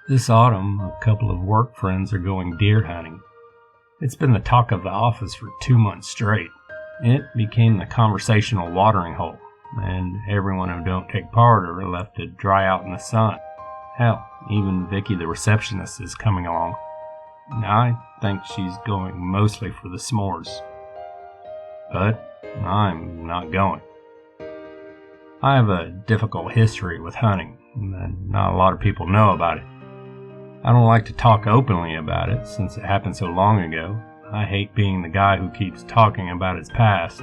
This autumn, a couple of work friends are going deer hunting. It's been the talk of the office for 2 months straight. It became the conversational watering hole, and everyone who don't take part are left to dry out in the sun. Hell, even Vicky the receptionist is coming along. I think she's going mostly for the s'mores. But I'm not going. I have a difficult history with hunting, and not a lot of people know about it. I don't like to talk openly about it since it happened so long ago. I hate being the guy who keeps talking about his past.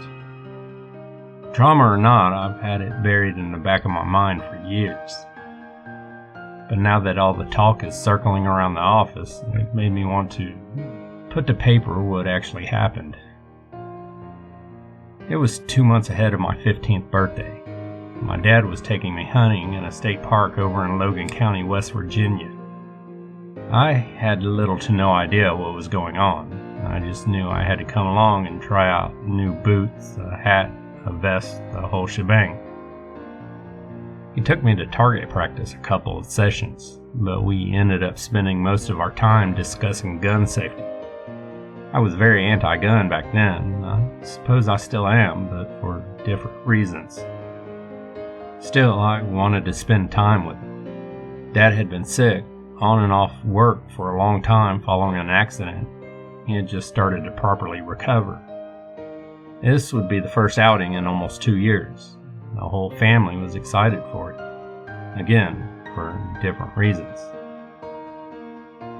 Trauma or not, I've had it buried in the back of my mind for years. But now that all the talk is circling around the office, it made me want to put to paper what actually happened. It was 2 months ahead of my 15th birthday. My dad was taking me hunting in a state park over in Logan County, West Virginia. I had little to no idea what was going on. I just knew I had to come along and try out new boots, a hat, a vest, the whole shebang. He took me to target practice a couple of sessions, but we ended up spending most of our time discussing gun safety. I was very anti-gun back then. I suppose I still am, but for different reasons. Still, I wanted to spend time with him. Dad had been sick, on and off work for a long time following an accident. He had just started to properly recover. This would be the first outing in almost 2 years. The whole family was excited for it. Again, for different reasons.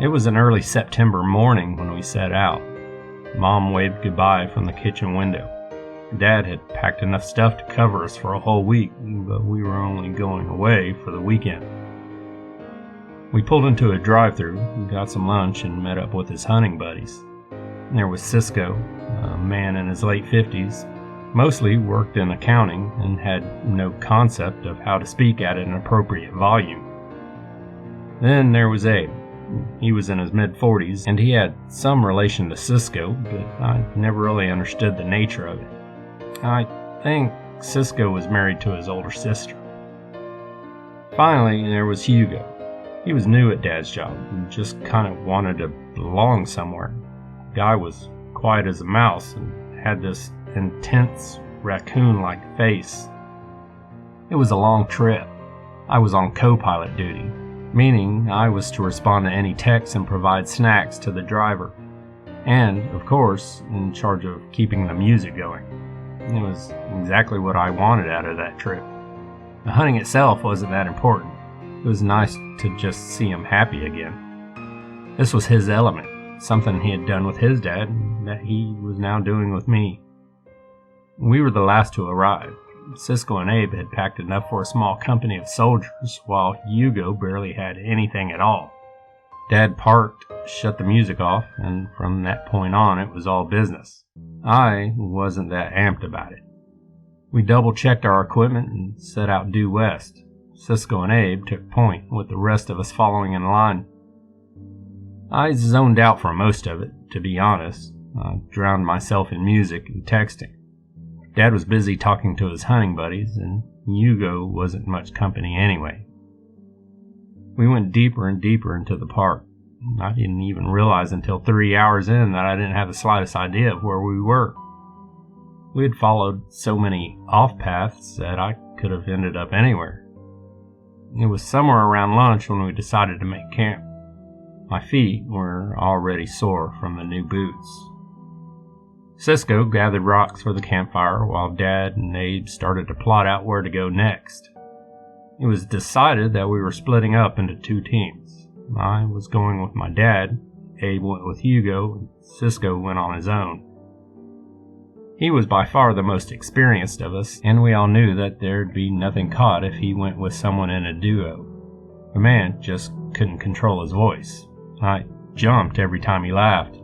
It was an early September morning when we set out. Mom waved goodbye from the kitchen window. Dad had packed enough stuff to cover us for a whole week, but we were only going away for the weekend. We pulled into a drive-thru, got some lunch, and met up with his hunting buddies. There was Cisco, a man in his late 50s, mostly worked in accounting and had no concept of how to speak at an appropriate volume. Then there was Abe. He was in his mid-40s, and he had some relation to Cisco, but I never really understood the nature of it. I think Cisco was married to his older sister. Finally, there was Hugo. He was new at Dad's job and just kind of wanted to belong somewhere. The guy was quiet as a mouse and had this intense raccoon-like face. It was a long trip. I was on co-pilot duty, meaning I was to respond to any texts and provide snacks to the driver, and, of course, in charge of keeping the music going. It was exactly what I wanted out of that trip. The hunting itself wasn't that important. It was nice to just see him happy again. This was his element, something he had done with his dad that he was now doing with me. We were the last to arrive. Cisco and Abe had packed enough for a small company of soldiers, while Hugo barely had anything at all. Dad parked, shut the music off, and from that point on it was all business. I wasn't that amped about it. We double-checked our equipment and set out due west. Cisco and Abe took point, with the rest of us following in line. I zoned out for most of it, to be honest. I drowned myself in music and texting. Dad was busy talking to his hunting buddies, and Hugo wasn't much company anyway. We went deeper and deeper into the park. I didn't even realize until 3 hours in that I didn't have the slightest idea of where we were. We had followed so many off-paths that I could have ended up anywhere. It was somewhere around lunch when we decided to make camp. My feet were already sore from the new boots. Cisco gathered rocks for the campfire while Dad and Abe started to plot out where to go next. It was decided that we were splitting up into 2 teams. I was going with my dad, Abe went with Hugo, and Cisco went on his own. He was by far the most experienced of us, and we all knew that there'd be nothing caught if he went with someone in a duo. The man just couldn't control his voice. I jumped every time he laughed.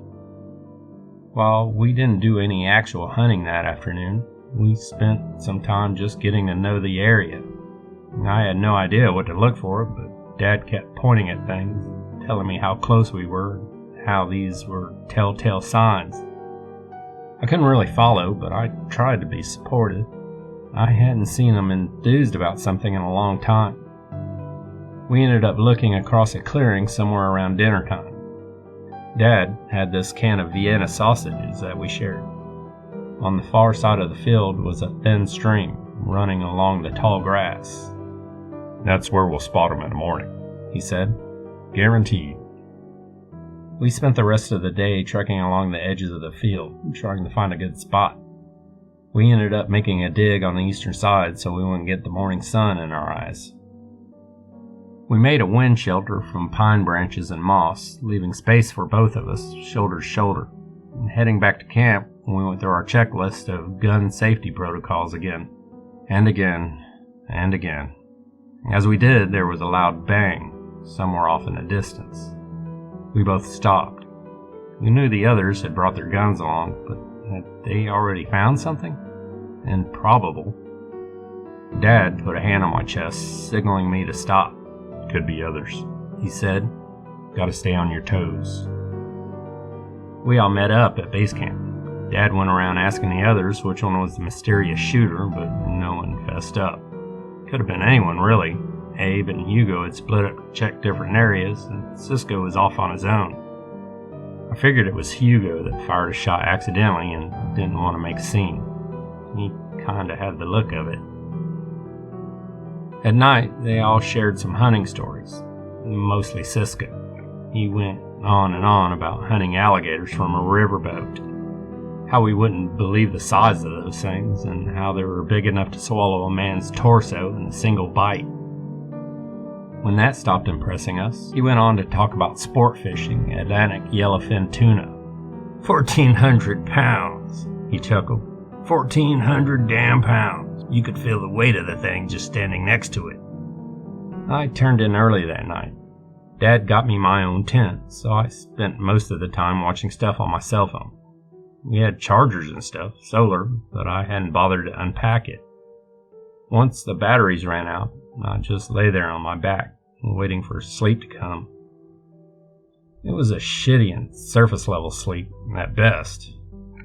While we didn't do any actual hunting that afternoon, we spent some time just getting to know the area. I had no idea what to look for, but Dad kept pointing at things, telling me how close we were, and how these were telltale signs. I couldn't really follow, but I tried to be supportive. I hadn't seen them enthused about something in a long time. We ended up looking across a clearing somewhere around dinner time. Dad had this can of Vienna sausages that we shared. On the far side of the field was a thin stream running along the tall grass. "That's where we'll spot him in the morning," he said. "Guaranteed." We spent the rest of the day trekking along the edges of the field, trying to find a good spot. We ended up making a dig on the eastern side so we wouldn't get the morning sun in our eyes. We made a wind shelter from pine branches and moss, leaving space for both of us, shoulder to shoulder. And heading back to camp, we went through our checklist of gun safety protocols again, and again, and again. As we did, there was a loud bang, somewhere off in the distance. We both stopped. We knew the others had brought their guns along, but had they already found something? Improbable. Dad put a hand on my chest, signaling me to stop. "Could be others," he said. "Gotta stay on your toes." We all met up at base camp. Dad went around asking the others which one was the mysterious shooter, but no one fessed up. Could have been anyone, really. Abe and Hugo had split up to check different areas, and Cisco was off on his own. I figured it was Hugo that fired a shot accidentally and didn't want to make a scene. He kinda had the look of it. At night, they all shared some hunting stories, mostly Cisco. He went on and on about hunting alligators from a riverboat, how we wouldn't believe the size of those things, and how they were big enough to swallow a man's torso in a single bite. When that stopped impressing us, he went on to talk about sport fishing, Atlantic yellowfin tuna. 1,400 pounds, he chuckled. 1,400 damn pounds. You could feel the weight of the thing just standing next to it. I turned in early that night. Dad got me my own tent, so I spent most of the time watching stuff on my cell phone. We had chargers and stuff, solar, but I hadn't bothered to unpack it. Once the batteries ran out, I just lay there on my back, waiting for sleep to come. It was a shitty and surface level sleep, at best.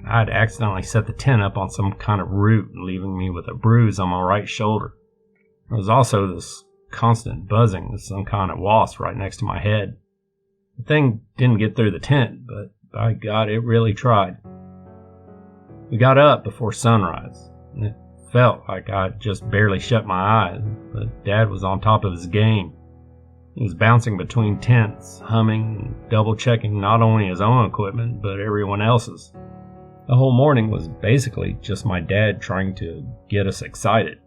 I'd accidentally set the tent up on some kind of root, leaving me with a bruise on my right shoulder. There was also this constant buzzing with some kind of wasp right next to my head. The thing didn't get through the tent, but by God, it really tried. We got up before sunrise, and it felt like I'd just barely shut my eyes, but Dad was on top of his game. He was bouncing between tents, humming, and double-checking not only his own equipment, but everyone else's. The whole morning was basically just my dad trying to get us excited.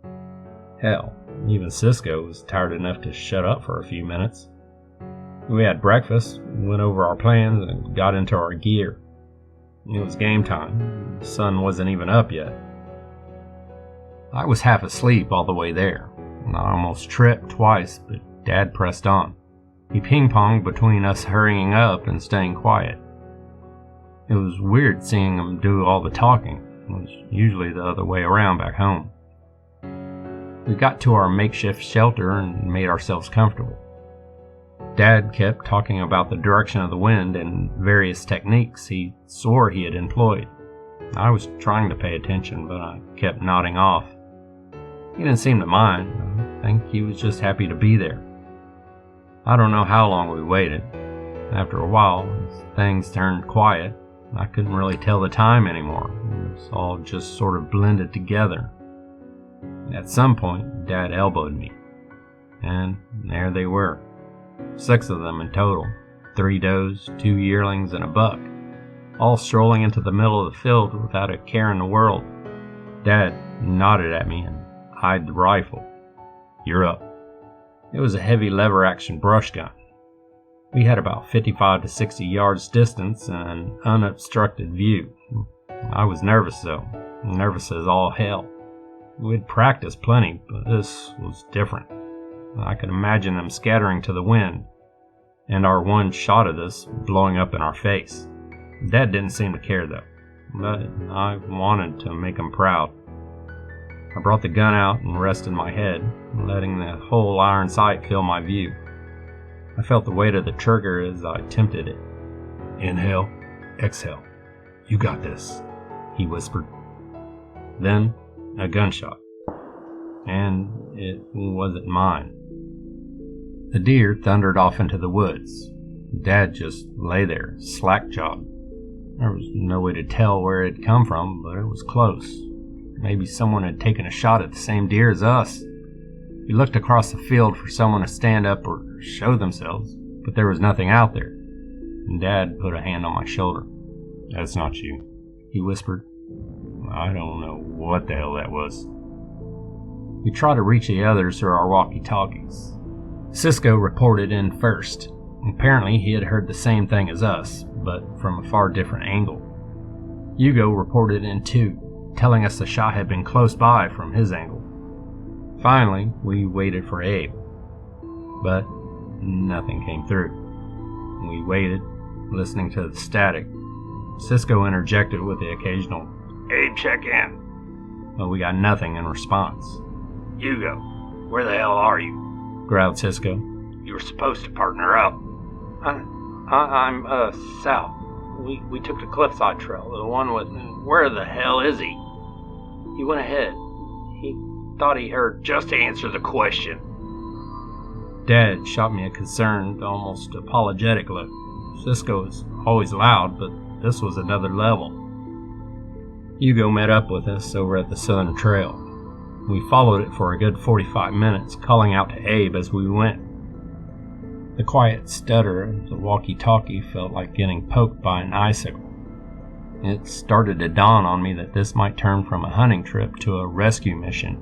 Hell, even Cisco was tired enough to shut up for a few minutes. We had breakfast, went over our plans, and got into our gear. It was game time. The sun wasn't even up yet. I was half asleep all the way there, and I almost tripped twice, but Dad pressed on. He ping-ponged between us hurrying up and staying quiet. It was weird seeing him do all the talking. It was usually the other way around back home. We got to our makeshift shelter and made ourselves comfortable. Dad kept talking about the direction of the wind and various techniques he swore he had employed. I was trying to pay attention, but I kept nodding off. He didn't seem to mind. I think he was just happy to be there. I don't know how long we waited. After a while, as things turned quiet, I couldn't really tell the time anymore. It was all just sort of blended together. At some point, Dad elbowed me. And there they were. 6 of them in total. 3 does, 2 yearlings, and a buck. All strolling into the middle of the field without a care in the world. Dad nodded at me and eyed the rifle. "You're up." It was a heavy lever-action brush gun. We had about 55 to 60 yards distance and an unobstructed view. I was nervous though, nervous as all hell. We'd practiced plenty, but this was different. I could imagine them scattering to the wind, and our one shot of this blowing up in our face. Dad didn't seem to care though, but I wanted to make him proud. I brought the gun out and rested my head, letting the whole iron sight fill my view. I felt the weight of the trigger as I tempted it. "Inhale, exhale. You got this," he whispered. Then, a gunshot. And it wasn't mine. The deer thundered off into the woods. Dad just lay there, slack-jawed. There was no way to tell where it had come from, but it was close. Maybe someone had taken a shot at the same deer as us. We looked across the field for someone to stand up or show themselves, but there was nothing out there. And Dad put a hand on my shoulder. "That's not you," he whispered. "I don't know what the hell that was." We tried to reach the others through our walkie-talkies. Cisco reported in first. Apparently he had heard the same thing as us, but from a far different angle. Hugo reported in too, telling us the shot had been close by from his angle. Finally, we waited for Abe, but nothing came through. We waited, listening to the static. Cisco interjected with the occasional, "Abe, check in," but we got nothing in response. "Hugo, where the hell are you?" growled Cisco. "You were supposed to partner up." I'm south. We took the cliffside trail, the one with... Where the hell is he?" "He went ahead. He thought he heard..." "Just answer the question." Dad shot me a concerned, almost apologetic look. Cisco is always loud, but this was another level. Hugo met up with us over at the Southern Trail. We followed it for a good 45 minutes, calling out to Abe as we went. The quiet stutter of the walkie-talkie felt like getting poked by an icicle. It started to dawn on me that this might turn from a hunting trip to a rescue mission.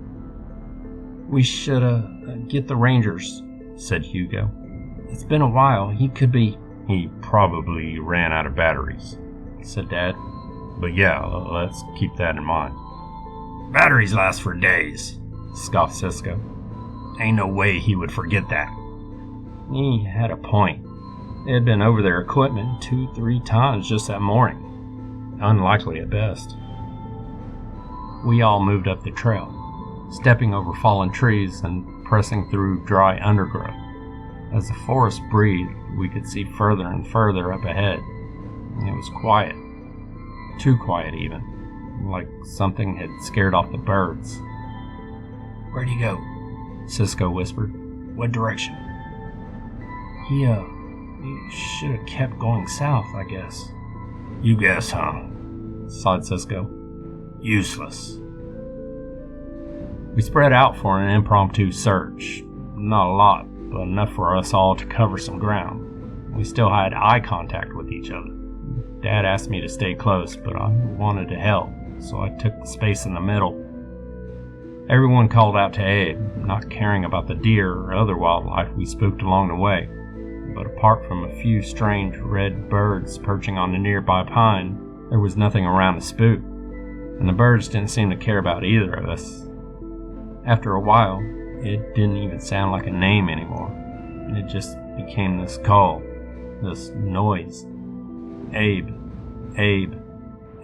"We should get the Rangers," said Hugo. "It's been a while. He could be..." "He probably ran out of batteries," said Dad. "But yeah, let's keep that in mind." "Batteries last for days," scoffed Cisco. "Ain't no way he would forget that." He had a point. They had been over their equipment 2-3 times just that morning. Unlikely at best. We all moved up the trail, stepping over fallen trees and pressing through dry undergrowth. As the forest breathed, we could see further and further up ahead. It was quiet. Too quiet even. Like something had scared off the birds. "Where'd he go?" Cisco whispered. "What direction?" He should have kept going south, I guess." "You guess, huh?" sighed Cisco. "Useless." We spread out for an impromptu search. Not a lot, but enough for us all to cover some ground. We still had eye contact with each other. Dad asked me to stay close, but I wanted to help, so I took the space in the middle. Everyone called out to Abe, not caring about the deer or other wildlife we spooked along the way. But apart from a few strange red birds perching on the nearby pine, there was nothing around to spook, and the birds didn't seem to care about either of us. After a while, it didn't even sound like a name anymore. It just became this call, this noise. "Abe, Abe,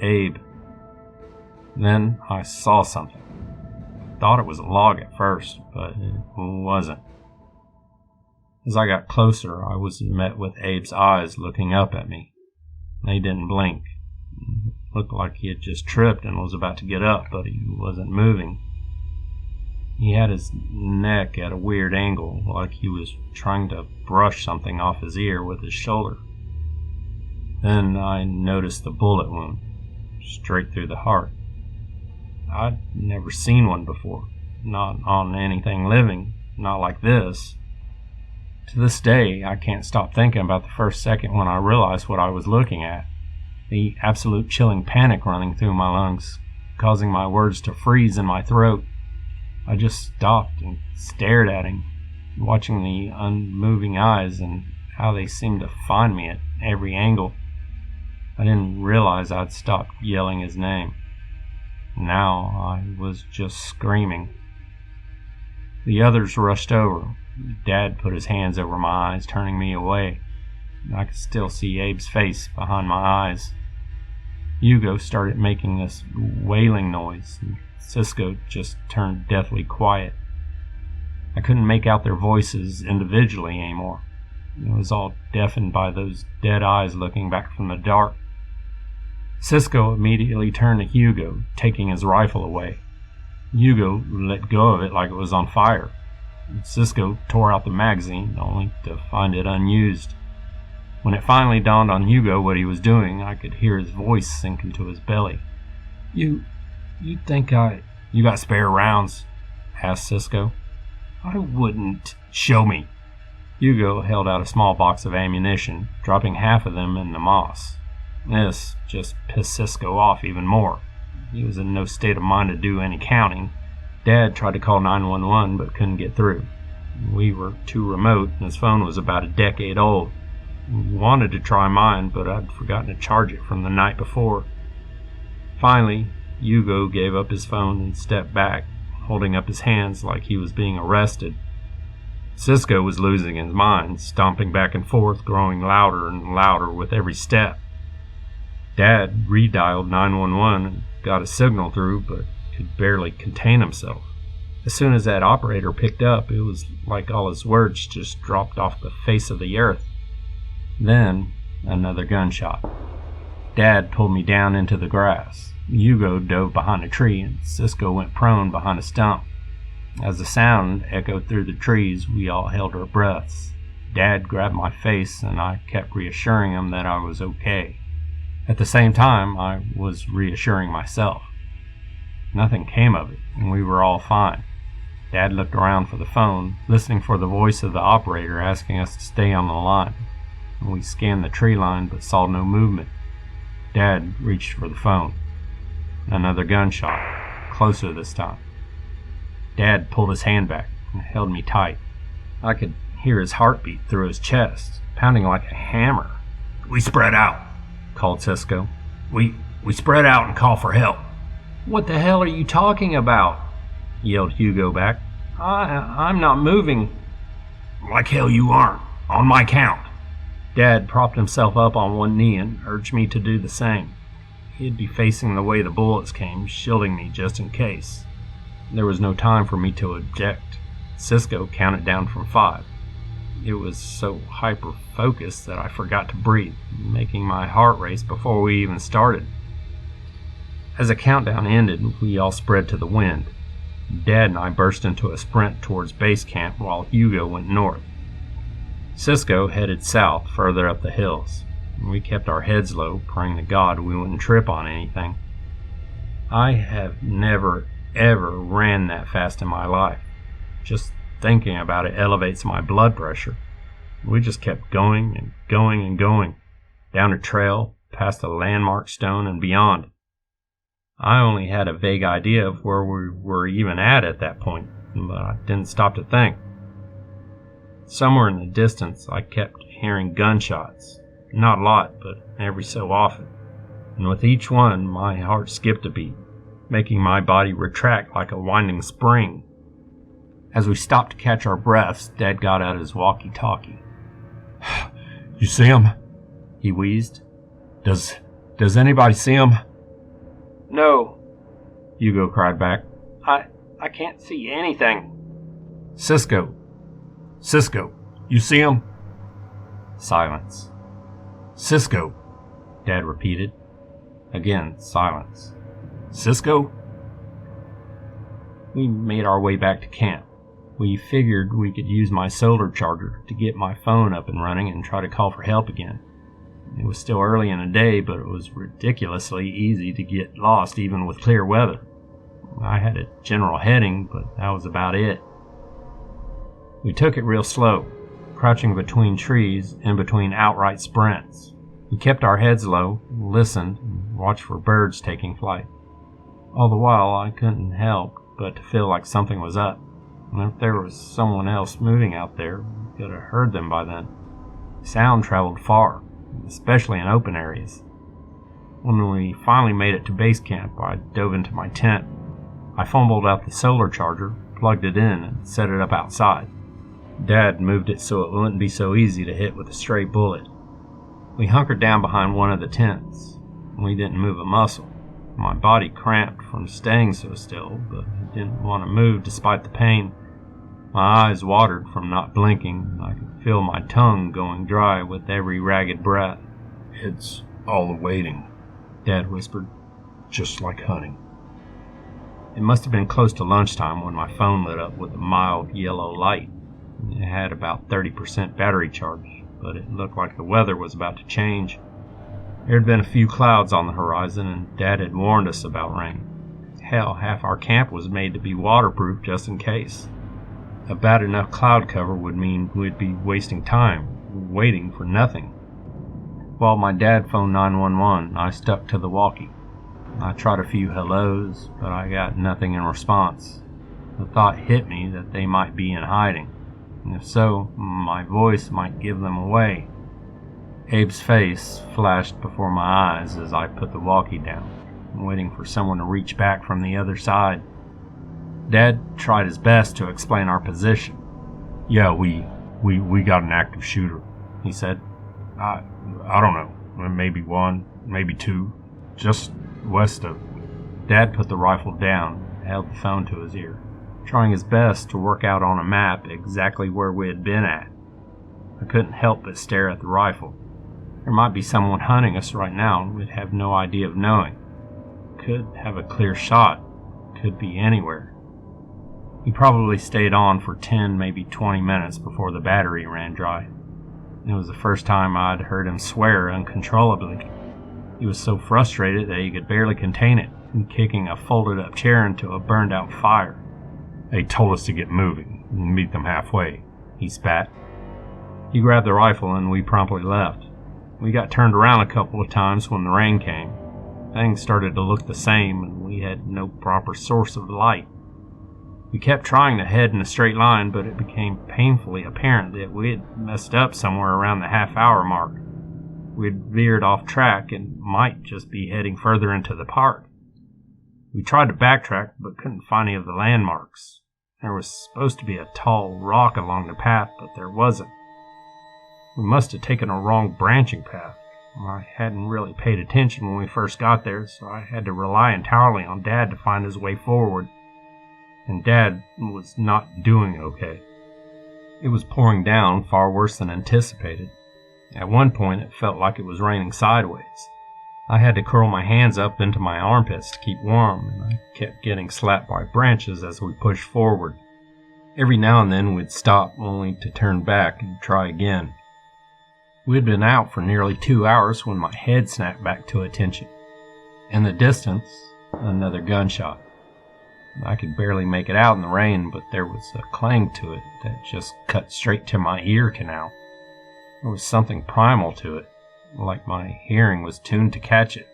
Abe." Then I saw something. Thought it was a log at first, but it wasn't. As I got closer, I was met with Abe's eyes looking up at me. They didn't blink. It looked like he had just tripped and was about to get up, but he wasn't moving. He had his neck at a weird angle, like he was trying to brush something off his ear with his shoulder. Then I noticed the bullet wound, straight through the heart. I'd never seen one before, not on anything living, not like this. To this day, I can't stop thinking about the first second when I realized what I was looking at. The absolute chilling panic running through my lungs, causing my words to freeze in my throat. I just stopped and stared at him, watching the unmoving eyes and how they seemed to find me at every angle. I didn't realize I'd stopped yelling his name. Now I was just screaming. The others rushed over. Dad put his hands over my eyes, turning me away. I could still see Abe's face behind my eyes. Hugo started making this wailing noise, and Cisco just turned deathly quiet. I couldn't make out their voices individually anymore. It was all deafened by those dead eyes looking back from the dark. Cisco immediately turned to Hugo, taking his rifle away. Hugo let go of it like it was on fire. Cisco tore out the magazine, only to find it unused. When it finally dawned on Hugo what he was doing, I could hear his voice sink into his belly. You think You got spare rounds?" asked Cisco. "I wouldn't." "Show me." Hugo held out a small box of ammunition, dropping half of them in the moss. This just pissed Cisco off even more. He was in no state of mind to do any counting. Dad tried to call 911 but couldn't get through. We were too remote and his phone was about a decade old. He wanted to try mine, but I'd forgotten to charge it from the night before. Finally, Hugo gave up his phone and stepped back, holding up his hands like he was being arrested. Cisco was losing his mind, stomping back and forth, growing louder and louder with every step. Dad redialed 911 and got a signal through, but could barely contain himself. As soon as that operator picked up, it was like all his words just dropped off the face of the earth. Then, another gunshot. Dad pulled me down into the grass. Hugo dove behind a tree, and Cisco went prone behind a stump. As the sound echoed through the trees, we all held our breaths. Dad grabbed my face, and I kept reassuring him that I was okay. At the same time, I was reassuring myself. Nothing came of it, and we were all fine. Dad looked around for the phone, listening for the voice of the operator asking us to stay on the line. We scanned the tree line but saw no movement. Dad reached for the phone. Another gunshot, closer this time. Dad pulled his hand back and held me tight. I could hear his heartbeat through his chest, pounding like a hammer. "We spread out," called Cisco. We spread out and call for help." "What the hell are you talking about?" yelled Hugo back. I'm not moving." "Like hell you aren't, on my count." Dad propped himself up on one knee and urged me to do the same. He'd be facing the way the bullets came, shielding me just in case. There was no time for me to object. Cisco counted down from 5. It was so hyper-focused that I forgot to breathe, making my heart race before we even started. As the countdown ended, we all spread to the wind. Dad and I burst into a sprint towards base camp while Hugo went north. Cisco headed south, further up the hills. We kept our heads low, praying to God we wouldn't trip on anything. I have never, ever ran that fast in my life. Just thinking about it elevates my blood pressure. We just kept going and going and going, down a trail, past a landmark stone, and beyond. I only had a vague idea of where we were even at that point, but I didn't stop to think. Somewhere in the distance, I kept hearing gunshots. Not a lot, but every so often. And with each one, my heart skipped a beat, making my body retract like a winding spring. As we stopped to catch our breaths, Dad got out his walkie-talkie. "You see him?" he wheezed. Does anybody see him?" "No," Hugo cried back. I can't see anything." Cisco, you see him?" Silence. "Cisco," Dad repeated. Again, silence. "Cisco?" We made our way back to camp. We figured we could use my solar charger to get my phone up and running and try to call for help again. It was still early in the day, but it was ridiculously easy to get lost even with clear weather. I had a general heading, but that was about it. We took it real slow, crouching between trees and between outright sprints. We kept our heads low, listened, and watched for birds taking flight. All the while, I couldn't help but to feel like something was up. And if there was someone else moving out there, we could have heard them by then. Sound traveled far, especially in open areas. When we finally made it to base camp, I dove into my tent. I fumbled out the solar charger, plugged it in, and set it up outside. Dad moved it so it wouldn't be so easy to hit with a stray bullet. We hunkered down behind one of the tents. We didn't move a muscle. My body cramped from staying so still, but I didn't want to move despite the pain. My eyes watered from not blinking, and I could feel my tongue going dry with every ragged breath. "It's all the waiting," Dad whispered. "Just like hunting." It must have been close to lunchtime when my phone lit up with a mild yellow light. It had about 30% battery charge, but it looked like the weather was about to change. There had been a few clouds on the horizon, and Dad had warned us about rain. Hell, half our camp was made to be waterproof just in case. A bad enough cloud cover would mean we'd be wasting time, waiting for nothing. While my dad phoned 911, I stuck to the walkie. I tried a few hellos, but I got nothing in response. The thought hit me that they might be in hiding, and if so, my voice might give them away. Abe's face flashed before my eyes as I put the walkie down, waiting for someone to reach back from the other side. Dad tried his best to explain our position. "Yeah, we got an active shooter," he said. I don't know, maybe one, maybe two, just west of..." Dad put the rifle down and held the phone to his ear, trying his best to work out on a map exactly where we had been at. I couldn't help but stare at the rifle. There might be someone hunting us right now, and we'd have no idea of knowing. Could have a clear shot, could be anywhere. He probably stayed on for 10, maybe 20 minutes before the battery ran dry. It was the first time I'd heard him swear uncontrollably. He was so frustrated that he could barely contain it, kicking a folded-up chair into a burned-out fire. "They told us to get moving and meet them halfway," he spat. He grabbed the rifle and we promptly left. We got turned around a couple of times when the rain came. Things started to look the same, and we had no proper source of light. We kept trying to head in a straight line, but it became painfully apparent that we had messed up somewhere around the half-hour mark. We had veered off track and might just be heading further into the park. We tried to backtrack, but couldn't find any of the landmarks. There was supposed to be a tall rock along the path, but there wasn't. We must have taken a wrong branching path. I hadn't really paid attention when we first got there, so I had to rely entirely on Dad to find his way forward. And Dad was not doing okay. It was pouring down far worse than anticipated. At one point, it felt like it was raining sideways. I had to curl my hands up into my armpits to keep warm, and I kept getting slapped by branches as we pushed forward. Every now and then we'd stop, only to turn back and try again. We had been out for nearly 2 hours when my head snapped back to attention. In the distance, another gunshot. I could barely make it out in the rain, but there was a clang to it that just cut straight to my ear canal. There was something primal to it, like my hearing was tuned to catch it.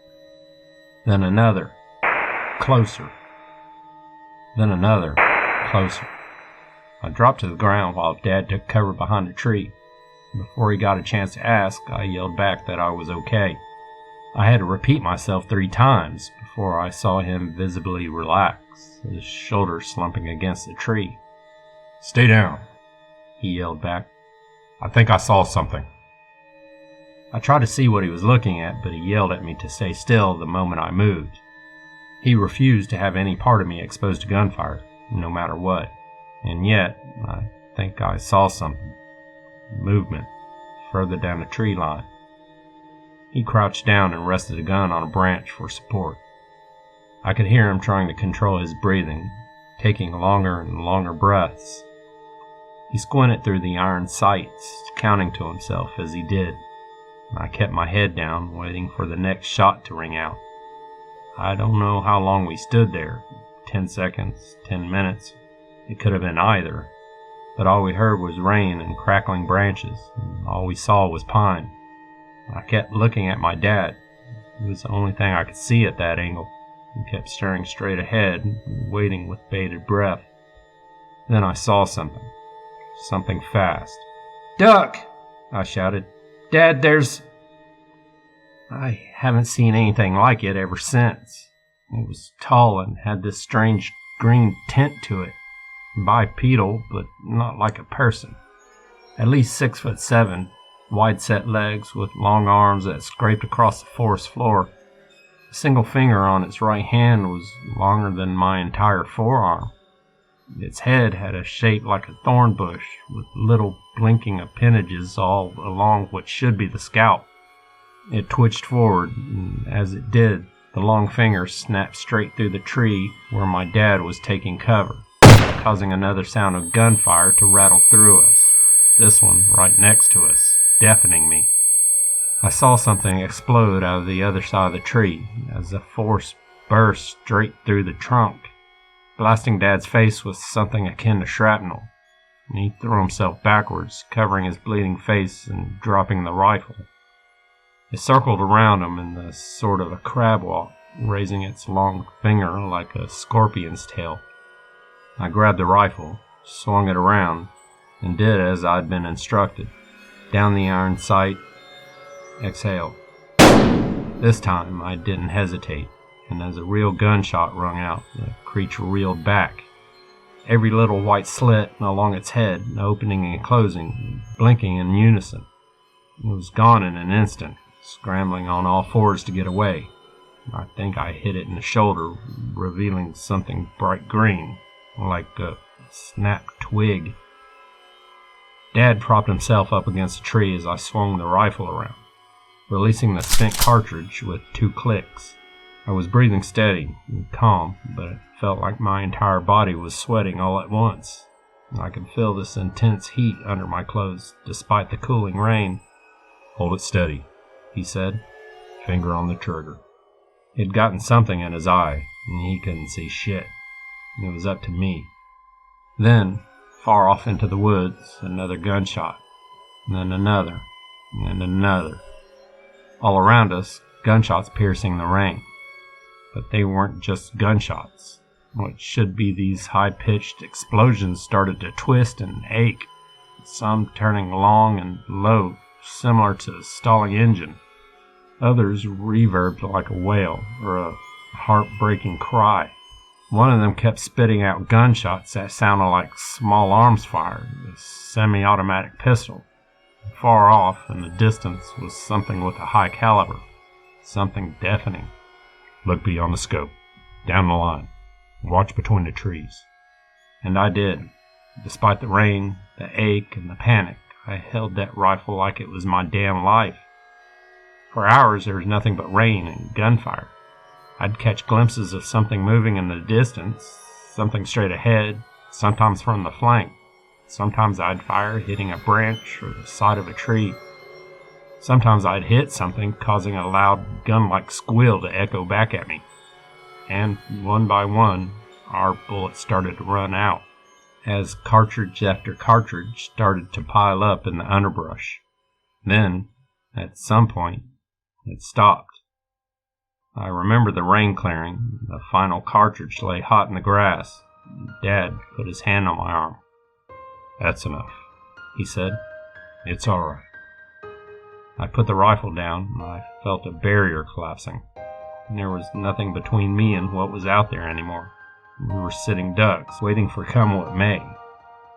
Then another, closer. Then another, closer. I dropped to the ground while Dad took cover behind a tree. Before he got a chance to ask, I yelled back that I was okay. I had to repeat myself 3 times before I saw him visibly relax, his shoulders slumping against the tree. "Stay down," he yelled back. "I think I saw something." I tried to see what he was looking at, but he yelled at me to stay still the moment I moved. He refused to have any part of me exposed to gunfire, no matter what. And yet, I think I saw something. Movement, further down the tree line. He crouched down and rested a gun on a branch for support. I could hear him trying to control his breathing, taking longer and longer breaths. He squinted through the iron sights, counting to himself as he did. I kept my head down, waiting for the next shot to ring out. I don't know how long we stood there, 10 seconds, 10 minutes. It could have been either. But all we heard was rain and crackling branches, and all we saw was pine. I kept looking at my dad. It was the only thing I could see at that angle. He kept staring straight ahead, waiting with bated breath. Then I saw something. Something fast. "Duck!" I shouted. "Dad, there's..." I haven't seen anything like it ever since. It was tall and had this strange green tint to it. Bipedal, but not like a person. At least 6'7", wide-set legs with long arms that scraped across the forest floor. A single finger on its right hand was longer than my entire forearm. Its head had a shape like a thorn bush, with little blinking appendages all along what should be the scalp. It twitched forward, and as it did, The long finger snapped straight through the tree where my dad was taking cover, causing another sound of gunfire to rattle through us, this one right next to us, deafening me. I saw something explode out of the other side of the tree as the force burst straight through the trunk, blasting Dad's face with something akin to shrapnel. And he threw himself backwards, covering his bleeding face and dropping the rifle. It circled around him in the sort of a crab walk, raising its long finger like a scorpion's tail. I grabbed the rifle, swung it around, and did as I'd been instructed. Down the iron sight, exhale. This time I didn't hesitate, and as a real gunshot rung out, the creature reeled back. Every little white slit along its head, opening and closing, blinking in unison. It was gone in an instant, scrambling on all fours to get away. I think I hit it in the shoulder, revealing something bright green, like a snapped twig. Dad propped himself up against a tree as I swung the rifle around, releasing the spent cartridge with 2 clicks. I was breathing steady and calm, but it felt like my entire body was sweating all at once. I could feel this intense heat under my clothes, despite the cooling rain. "Hold it steady," he said, finger on the trigger. He'd gotten something in his eye, and he couldn't see shit. It was up to me. Then, far off into the woods, another gunshot, and then another, and another. All around us, gunshots piercing the rain. But they weren't just gunshots. What should be these high-pitched explosions started to twist and ache, some turning long and low, similar to a stalling engine. Others reverbed like a wail or a heartbreaking cry. One of them kept spitting out gunshots that sounded like small arms fire, a semi-automatic pistol. Far off in the distance was something with a high caliber, something deafening. "Look beyond the scope, down the line, watch between the trees." And I did. Despite the rain, the ache, and the panic, I held that rifle like it was my damn life. For hours there was nothing but rain and gunfire. I'd catch glimpses of something moving in the distance, something straight ahead, sometimes from the flank. Sometimes I'd fire, hitting a branch or the side of a tree. Sometimes I'd hit something, causing a loud gun-like squeal to echo back at me. And one by one, our bullets started to run out, as cartridge after cartridge started to pile up in the underbrush. Then, at some point, it stopped. I remember the rain clearing. The final cartridge lay hot in the grass. Dad put his hand on my arm. "That's enough," he said. "It's all right." I put the rifle down, and I felt a barrier collapsing. There was nothing between me and what was out there anymore. We were sitting ducks, waiting for come what may.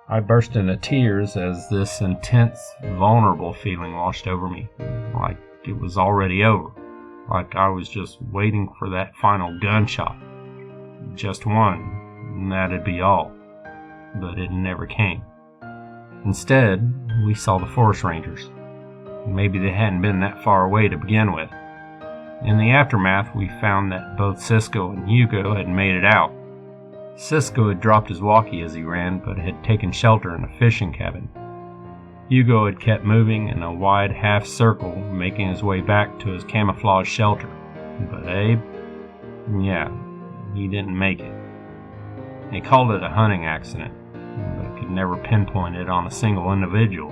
I burst into tears as this intense, vulnerable feeling washed over me, like it was already over, like I was just waiting for that final gunshot. Just one, and that'd be all. But it never came. Instead, we saw the forest rangers. Maybe they hadn't been that far away to begin with. In the aftermath, we found that both Cisco and Hugo had made it out. Cisco had dropped his walkie as he ran, but had taken shelter in a fishing cabin. Hugo had kept moving in a wide half circle, making his way back to his camouflage shelter. But Abe? Yeah, he didn't make it. They called it a hunting accident, but could never pinpoint it on a single individual.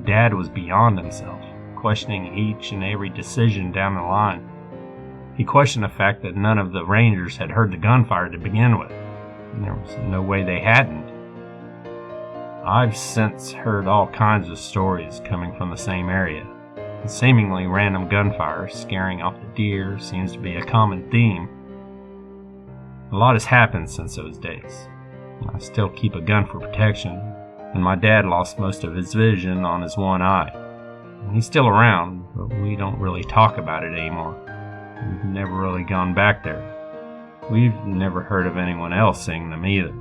Dad was beyond himself, questioning each and every decision down the line. He questioned the fact that none of the Rangers had heard the gunfire to begin with, and there was no way they hadn't. I've since heard all kinds of stories coming from the same area. Seemingly random gunfire scaring off the deer seems to be a common theme. A lot has happened since those days. I still keep a gun for protection, and my dad lost most of his vision on his one eye. He's still around, but we don't really talk about it anymore. We've never really gone back there. We've never heard of anyone else seeing them either.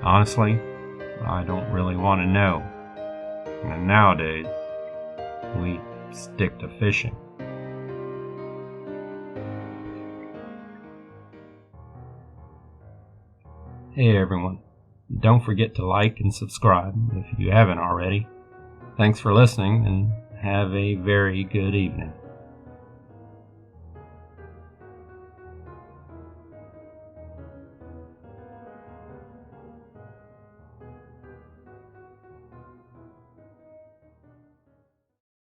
Honestly, I don't really want to know. And nowadays, we stick to fishing. Hey everyone, don't forget to like and subscribe if you haven't already. Thanks for listening and have a very good evening.